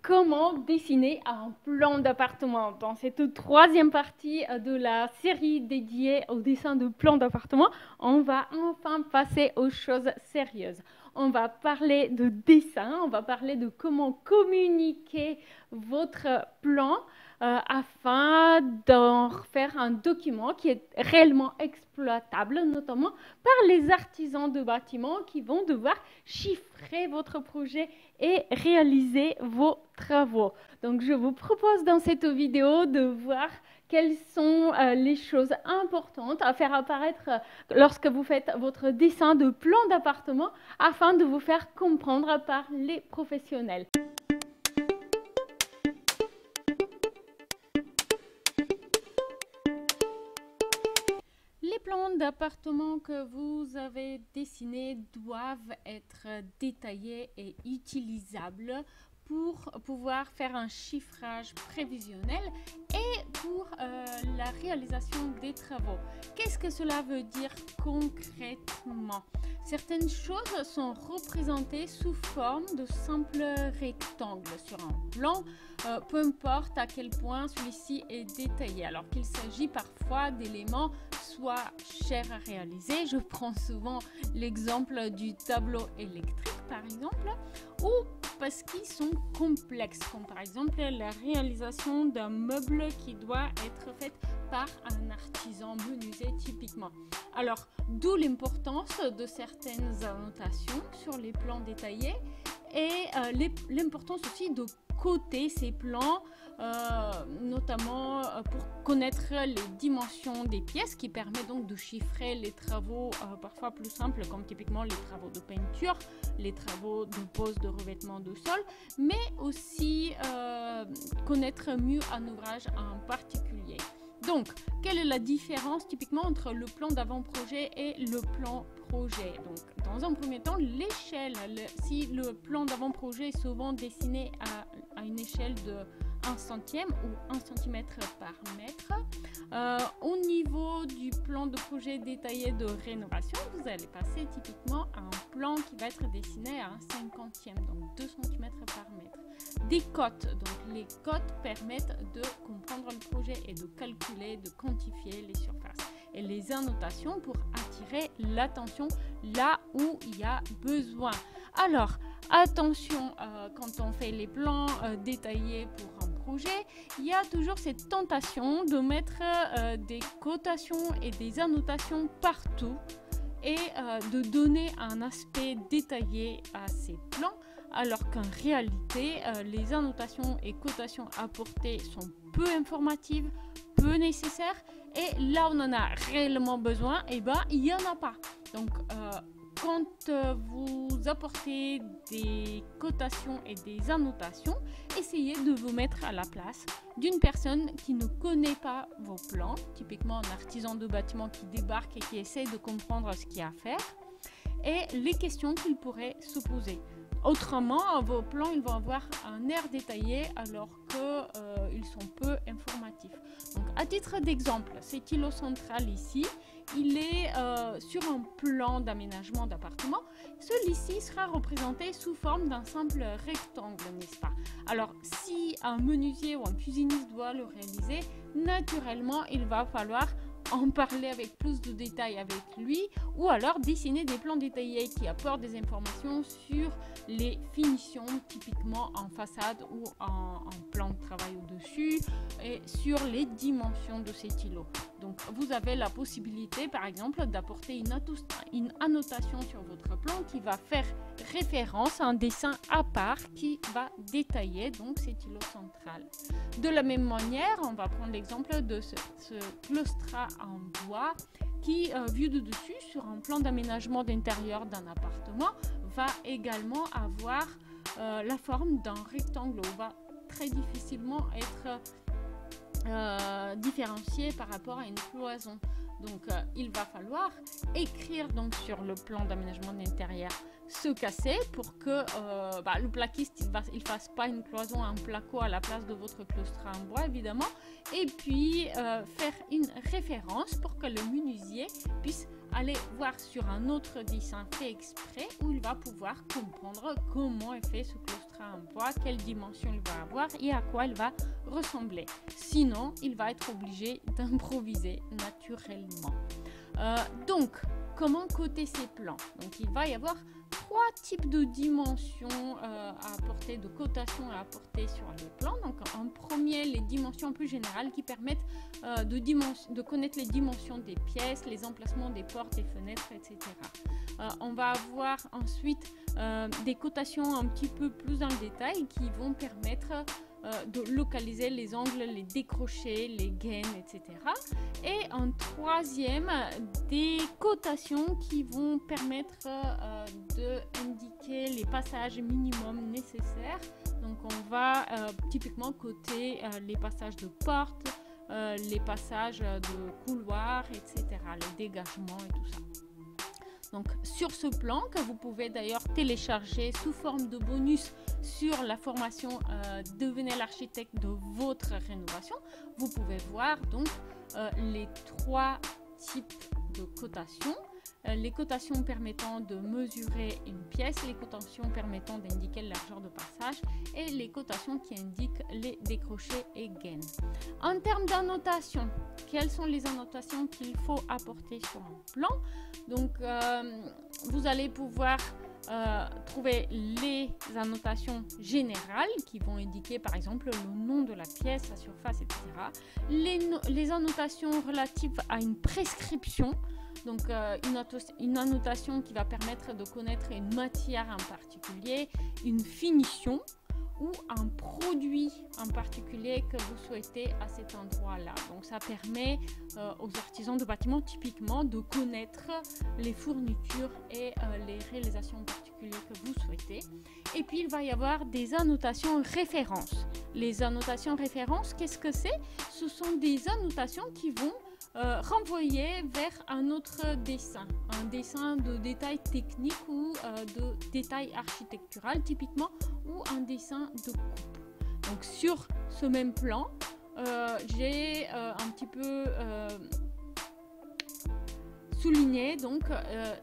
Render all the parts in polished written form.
comment dessiner un plan d'appartement. Dans cette troisième partie de la série dédiée au dessin de plans d'appartement, on va enfin passer aux choses sérieuses. On va parler de dessin, on va parler de comment communiquer votre plan afin d'en faire un document qui est réellement exploitable, notamment par les artisans de bâtiments qui vont devoir chiffrer votre projet et réaliser vos travaux. Donc, je vous propose dans cette vidéo de voir quelles sont les choses importantes à faire apparaître lorsque vous faites votre dessin de plan d'appartement afin de vous faire comprendre par les professionnels. Les plans d'appartement que vous avez dessinés doivent être détaillés et utilisables pour pouvoir faire un chiffrage prévisionnel et pour la réalisation des travaux. Qu'est-ce que cela veut dire concrètement? Certaines choses sont représentées sous forme de simples rectangles sur un plan, peu importe à quel point celui-ci est détaillé, alors qu'il s'agit parfois d'éléments soit chers à réaliser. Je prends souvent l'exemple du tableau électrique, par exemple, ou parce qu'ils sont complexes, comme par exemple la réalisation d'un meuble qui doit être fait par un artisan menuisier typiquement. Alors, d'où l'importance de certaines annotations sur les plans détaillés et l'importance aussi de coter ces plans, notamment pour connaître les dimensions des pièces, qui permet donc de chiffrer les travaux parfois plus simples, comme typiquement les travaux de peinture, les travaux de pose de revêtement de sol, mais aussi connaître mieux un ouvrage en particulier. Donc, quelle est la différence typiquement entre le plan d'avant-projet et le plan projet? Donc, dans un premier temps, l'échelle, si le plan d'avant-projet est souvent dessiné à une échelle de 1 centième ou 1 cm par mètre, au niveau du plan de projet détaillé de rénovation, vous allez passer typiquement à un plan qui va être dessiné à 1 cinquantième, donc 2 cm par mètre. Des cotes, donc les cotes permettent de comprendre le projet et de calculer, de quantifier les surfaces. Et les annotations pour attirer l'attention là où il y a besoin. Alors, attention, quand on fait les plans détaillés pour un projet, il y a toujours cette tentation de mettre des cotations et des annotations partout et de donner un aspect détaillé à ces plans, alors qu'en réalité, les annotations et cotations apportées sont peu informatives, peu nécessaires, et là où on en a réellement besoin, eh ben, il n'y en a pas. Donc, quand vous apportez des cotations et des annotations, essayez de vous mettre à la place d'une personne qui ne connaît pas vos plans, typiquement un artisan de bâtiment qui débarque et qui essaie de comprendre ce qu'il y a à faire, et les questions qu'il pourrait se poser. Autrement, vos plans ils vont avoir un air détaillé alors qu'ils sont peu informatifs. Donc, à titre d'exemple, cet îlot central ici, il est sur un plan d'aménagement d'appartement. Celui-ci sera représenté sous forme d'un simple rectangle, n'est-ce pas? Alors, si un menuisier ou un cuisiniste doit le réaliser, naturellement, il va falloir en parler avec plus de détails avec lui, ou alors dessiner des plans détaillés qui apportent des informations sur les finitions, typiquement en façade ou en plan de travail au-dessus, et sur les dimensions de cet îlot. Donc, vous avez la possibilité, par exemple, d'apporter une annotation sur votre plan qui va faire référence à un dessin à part qui va détailler donc cet îlot central. De la même manière, on va prendre l'exemple de ce claustrat en bois qui, vu de dessus sur un plan d'aménagement d'intérieur d'un appartement, va également avoir la forme d'un rectangle ou va très difficilement être différencié par rapport à une cloison. Donc, il va falloir écrire donc sur le plan d'aménagement d'intérieur se casser pour que le plaquiste il fasse pas une cloison, un placo à la place de votre claustrat en bois évidemment, et puis faire une référence pour que le menuisier puisse aller voir sur un autre dessin fait exprès où il va pouvoir comprendre comment est fait ce claustrat sera en bois, quelle dimension il va avoir et à quoi il va ressembler. Sinon, il va être obligé d'improviser naturellement. Donc, comment coter ces plans? Donc, il va y avoir 3 types de dimensions à apporter, de cotation à apporter sur les plans. Donc, en premier, les dimensions plus générales qui permettent de connaître les dimensions des pièces, les emplacements des portes, des fenêtres, etc. On va avoir ensuite des cotations un petit peu plus dans le détail qui vont permettre de localiser les angles, les décrochés, les gaines, etc. Et en troisième, des cotations qui vont permettre d'indiquer les passages minimum nécessaires. Donc on va typiquement coter les passages de portes, les passages de couloirs, etc. Les dégagements et tout ça. Donc sur ce plan que vous pouvez d'ailleurs télécharger sous forme de bonus sur la formation Devenez l'architecte de votre rénovation, vous pouvez voir donc les 3 types de cotations. Les cotations permettant de mesurer une pièce, les cotations permettant d'indiquer la largeur de passage et les cotations qui indiquent les décrochés et gaines. En termes d'annotation, quelles sont les annotations qu'il faut apporter sur un plan? Donc, vous allez pouvoir trouver les annotations générales qui vont indiquer par exemple le nom de la pièce, sa surface, etc. Les annotations relatives à une prescription. Donc, une annotation qui va permettre de connaître une matière en particulier, une finition ou un produit en particulier que vous souhaitez à cet endroit-là. Donc, ça permet aux artisans de bâtiments typiquement de connaître les fournitures et les réalisations particulières que vous souhaitez. Et puis, il va y avoir des annotations références. Les annotations références, qu'est-ce que c'est? Ce sont des annotations qui vont renvoyer vers un autre dessin, un dessin de détail technique ou de détail architectural typiquement, ou un dessin de coupe. Donc sur ce même plan, j'ai un petit peu souligné donc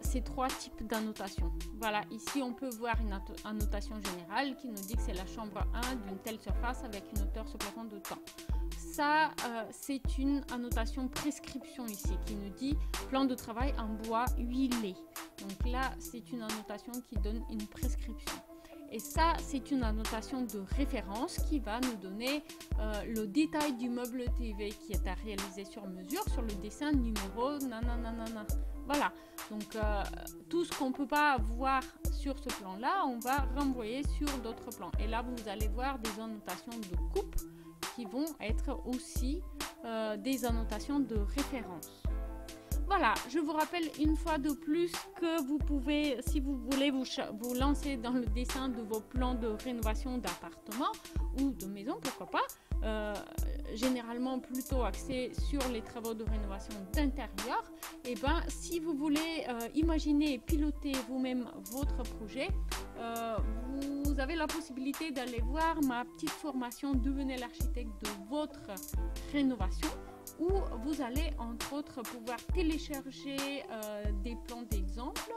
ces 3 types d'annotation. Voilà, ici on peut voir une annotation générale qui nous dit que c'est la chambre 1 d'une telle surface avec une hauteur se plaçant de temps. Ça, c'est une annotation prescription ici qui nous dit plan de travail en bois huilé. Donc là, c'est une annotation qui donne une prescription. Et ça, c'est une annotation de référence qui va nous donner le détail du meuble TV qui est à réaliser sur mesure sur le dessin numéro nanana. Voilà, donc tout ce qu'on ne peut pas voir sur ce plan-là, on va renvoyer sur d'autres plans. Et là, vous allez voir des annotations de coupe qui vont être aussi des annotations de référence. Voilà, je vous rappelle une fois de plus que vous pouvez, si vous voulez vous lancer dans le dessin de vos plans de rénovation d'appartement ou de maison, pourquoi pas, généralement plutôt axé sur les travaux de rénovation d'intérieur. Et ben, si vous voulez imaginer et piloter vous-même votre projet, vous avez la possibilité d'aller voir ma petite formation Devenez l'architecte de votre rénovation, où vous allez entre autres pouvoir télécharger des plans d'exemple,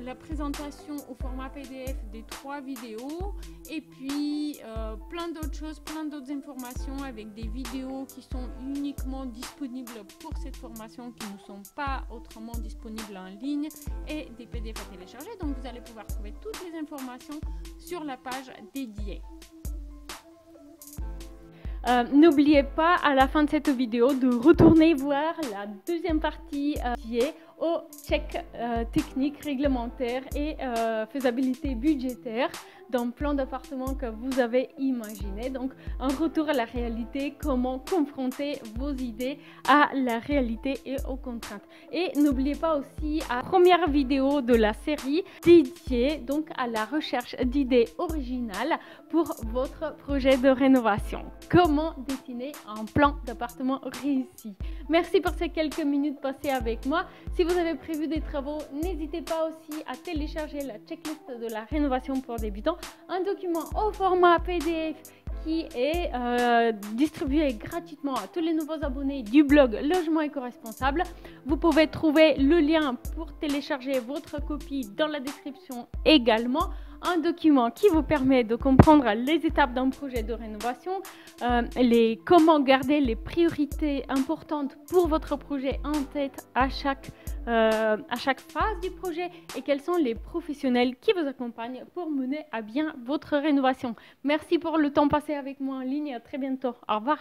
la présentation au format PDF des 3 vidéos et puis plein d'autres choses, plein d'autres informations avec des vidéos qui sont uniquement disponibles pour cette formation, qui ne sont pas autrement disponibles en ligne, et des PDF à télécharger. Donc vous allez pouvoir trouver toutes les informations sur la page dédiée. N'oubliez pas à la fin de cette vidéo de retourner voir la deuxième partie dédiée au check technique, réglementaire et faisabilité budgétaire d'un plan d'appartement que vous avez imaginé. Donc un retour à la réalité, comment confronter vos idées à la réalité et aux contraintes. Et n'oubliez pas aussi la première vidéo de la série dédiée donc à la recherche d'idées originales pour votre projet de rénovation. Comment dessiner un plan d'appartement réussi. Merci pour ces quelques minutes passées avec moi. Si vous avez prévu des travaux, n'hésitez pas aussi à télécharger la checklist de la rénovation pour débutants, un document au format PDF qui est distribué gratuitement à tous les nouveaux abonnés du blog Logement éco-responsable. Vous pouvez trouver le lien pour télécharger votre copie dans la description également. un document qui vous permet de comprendre les étapes d'un projet de rénovation, comment garder les priorités importantes pour votre projet en tête à chaque phase du projet et quels sont les professionnels qui vous accompagnent pour mener à bien votre rénovation. Merci pour le temps passé avec moi en ligne et à très bientôt. Au revoir.